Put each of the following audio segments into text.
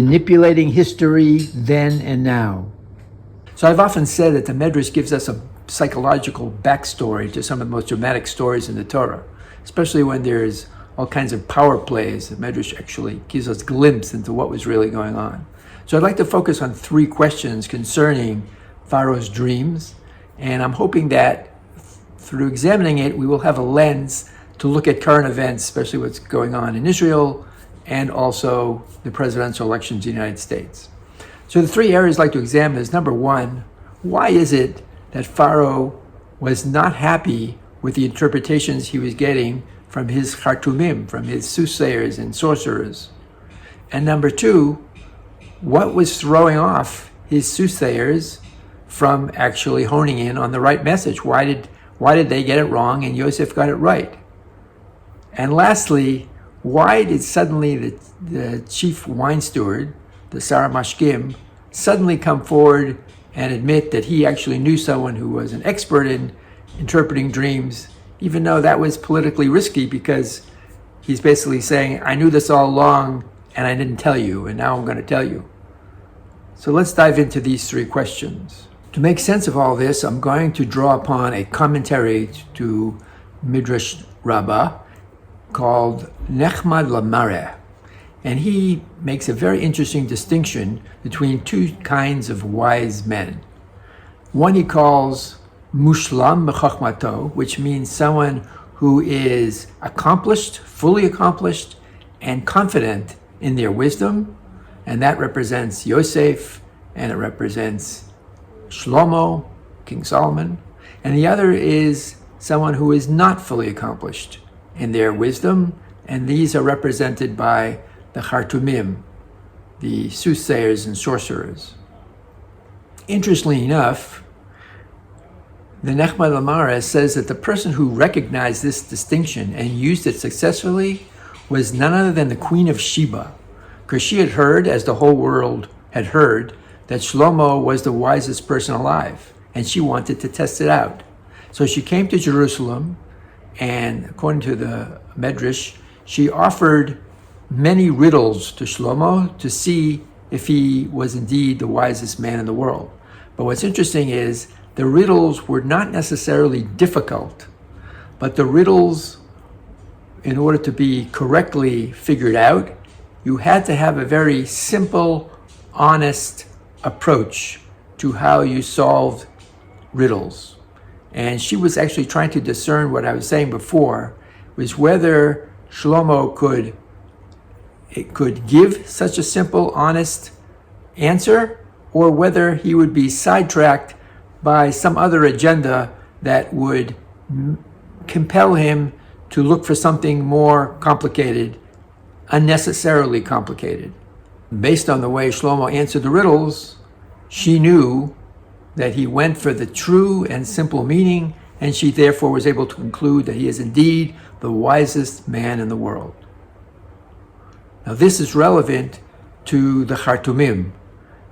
manipulating history then and now. So I've often said that the Midrash gives us a psychological backstory to some of the most dramatic stories in the Torah, especially when there's all kinds of power plays. The Midrash actually gives us a glimpse into what was really going on. So I'd like to focus on 3 questions concerning Pharaoh's dreams, and I'm hoping that through examining it, we will have a lens to look at current events, especially what's going on in Israel and also the presidential elections in the United States. So the 3 areas I'd like to examine is, number 1, why is it that Pharaoh was not happy with the interpretations he was getting from his Khartoumim, from his soothsayers and sorcerers? And number 2, what was throwing off his soothsayers from actually honing in on the right message? Why did they get it wrong and Yosef got it right? And lastly, why did suddenly the chief wine steward, the Sarah Mashkim, suddenly come forward and admit that he actually knew someone who was an expert in interpreting dreams, even though that was politically risky, because he's basically saying, I knew this all along and I didn't tell you, and now I'm going to tell you. So let's dive into these 3 questions. To make sense of all this, I'm going to draw upon a commentary to Midrash Rabbah called Nechmad Lamareh. And he makes a very interesting distinction between 2 kinds of wise men. One he calls Mushlam B'Chochmato, which means someone who is accomplished, fully accomplished, and confident in their wisdom. And that represents Yosef, and it represents Shlomo, King Solomon. And the other is someone who is not fully accomplished in their wisdom, and these are represented by the Khartoumim, the soothsayers and sorcerers. Interestingly enough, the Nechmad Lamareh says that the person who recognized this distinction and used it successfully was none other than the Queen of Sheba, because she had heard, as the whole world had heard, that Shlomo was the wisest person alive, and she wanted to test it out. So she came to Jerusalem, and according to the Midrash, she offered many riddles to Shlomo to see if he was indeed the wisest man in the world. But what's interesting is the riddles were not necessarily difficult, but the riddles, in order to be correctly figured out, you had to have a very simple, honest approach to how you solved riddles. And she was actually trying to discern what I was saying before, was whether Shlomo could give such a simple, honest answer, or whether he would be sidetracked by some other agenda that would compel him to look for something more complicated, unnecessarily complicated. Based on the way Shlomo answered the riddles, she knew that he went for the true and simple meaning, and she therefore was able to conclude that he is indeed the wisest man in the world. Now this is relevant to the Khartoumim,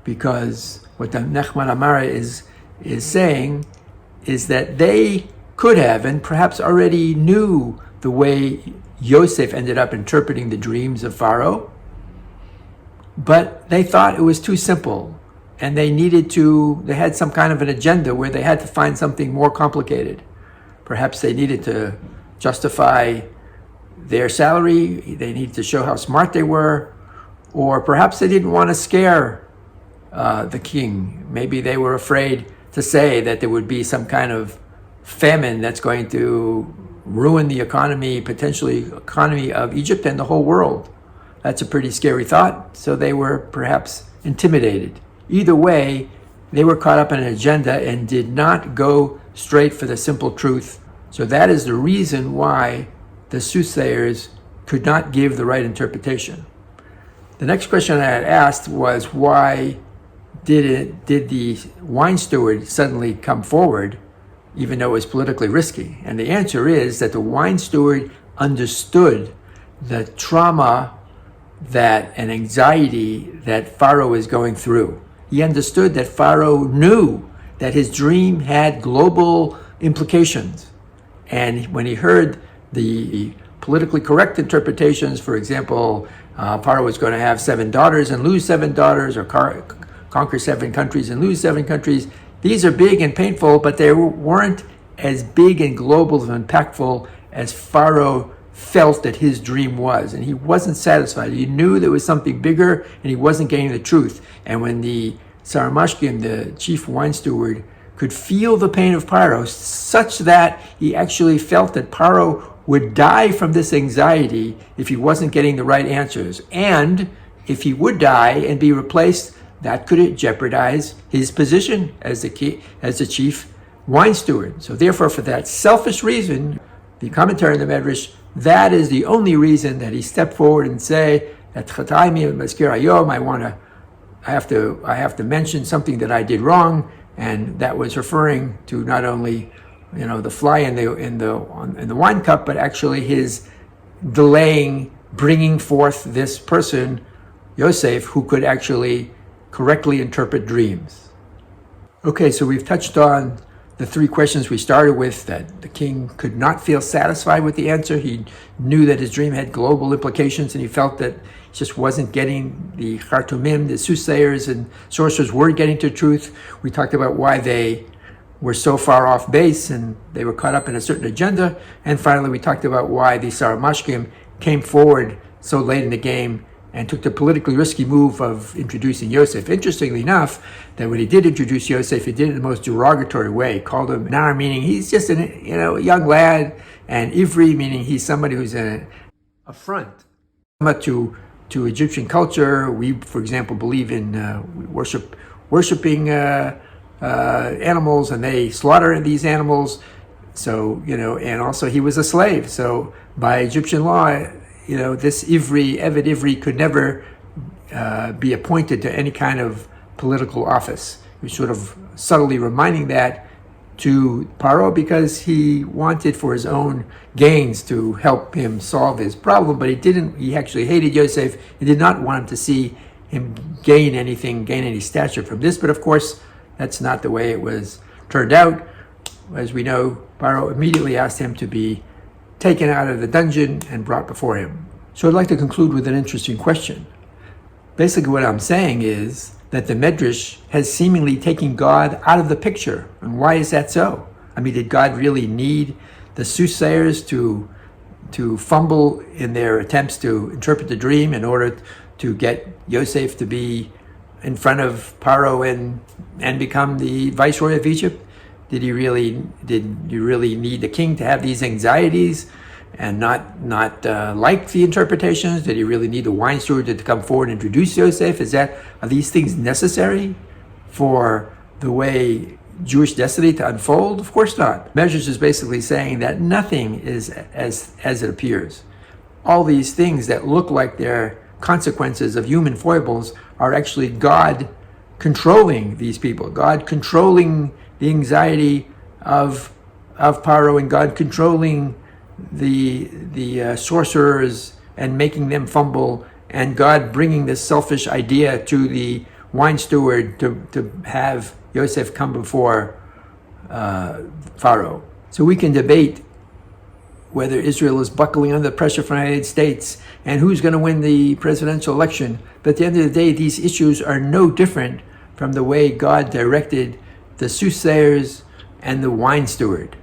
because what the Nechmad Lamareh is saying is that they could have, and perhaps already knew, the way Yosef ended up interpreting the dreams of Pharaoh, but they thought it was too simple, and they had some kind of an agenda where they had to find something more complicated. Perhaps they needed to justify their salary, they needed to show how smart they were, or perhaps they didn't want to scare the king. Maybe they were afraid to say that there would be some kind of famine that's going to ruin the economy, potentially economy of Egypt and the whole world. That's a pretty scary thought, so they were perhaps intimidated. Either way, they were caught up in an agenda and did not go straight for the simple truth. So that is the reason why the soothsayers could not give the right interpretation. The next question I had asked was, why did the wine steward suddenly come forward, even though it was politically risky? And the answer is that the wine steward understood the trauma and anxiety that Pharaoh is going through. He understood that Pharaoh knew that his dream had global implications. And when he heard the politically correct interpretations, for example, Pharaoh was going to have 7 daughters and lose 7 daughters, or conquer 7 countries and lose 7 countries. These are big and painful, but they weren't as big and global and impactful as Pharaoh felt that his dream was. And he wasn't satisfied. He knew there was something bigger, and he wasn't getting the truth. And when the Saramashkim, the chief wine steward, could feel the pain of Pharaoh, such that he actually felt that Pharaoh would die from this anxiety if he wasn't getting the right answers. And if he would die and be replaced, that could jeopardize his position as the chief wine steward. So therefore, for that selfish reason, the commentary on the Midrash, that is the only reason that he stepped forward and say that I have to mention something that I did wrong, and that was referring to not only the fly in the wine cup, but actually his delaying bringing forth this person, Yosef, who could actually correctly interpret dreams. Okay, so we've touched on the 3 questions we started with, that the king could not feel satisfied with the answer. He knew that his dream had global implications, and he felt that he just wasn't getting the Khartoumim, the soothsayers and sorcerers weren't getting to truth. We talked about why they were so far off base and they were caught up in a certain agenda. And finally, we talked about why the Saramashkim came forward so late in the game and took the politically risky move of introducing Yosef. Interestingly enough, that when he did introduce Yosef, he did it in the most derogatory way. Called him Nar, meaning he's just a young lad, and Ivri, meaning he's somebody who's an affront to Egyptian culture. We, for example, believe in worshiping animals, and they slaughter these animals. So and also he was a slave. So by Egyptian law, this Ivri, Eved Ivri, could never be appointed to any kind of political office. He was sort of subtly reminding that to Pharaoh because he wanted for his own gains to help him solve his problem, but he actually hated Yosef. He did not want him to see him gain any stature from this. But of course, that's not the way it was turned out. As we know, Pharaoh immediately asked him to be taken out of the dungeon and brought before him. So I'd like to conclude with an interesting question. Basically what I'm saying is that the Midrash has seemingly taken God out of the picture. And why is that so? I mean, did God really need the soothsayers to fumble in their attempts to interpret the dream in order to get Yosef to be in front of Pharaoh and become the viceroy of Egypt? Did you really need the king to have these anxieties and not like the interpretations? Did he really need the wine steward to come forward and introduce Yosef? Are these things necessary for the way Jewish destiny to unfold? Of course not. Midrash is basically saying that nothing is as it appears. All these things that look like they're consequences of human foibles are actually God controlling these people, God controlling the anxiety of Pharaoh, and God controlling the sorcerers and making them fumble, and God bringing this selfish idea to the wine steward to have Yosef come before Pharaoh. So we can debate whether Israel is buckling under pressure from the United States and who's going to win the presidential election. But at the end of the day, these issues are no different from the way God directed the soothsayers and the wine steward.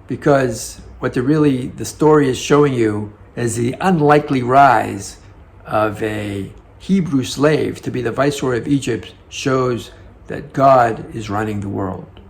Because what the story is showing you is the unlikely rise of a Hebrew slave to be the viceroy of Egypt shows that God is running the world.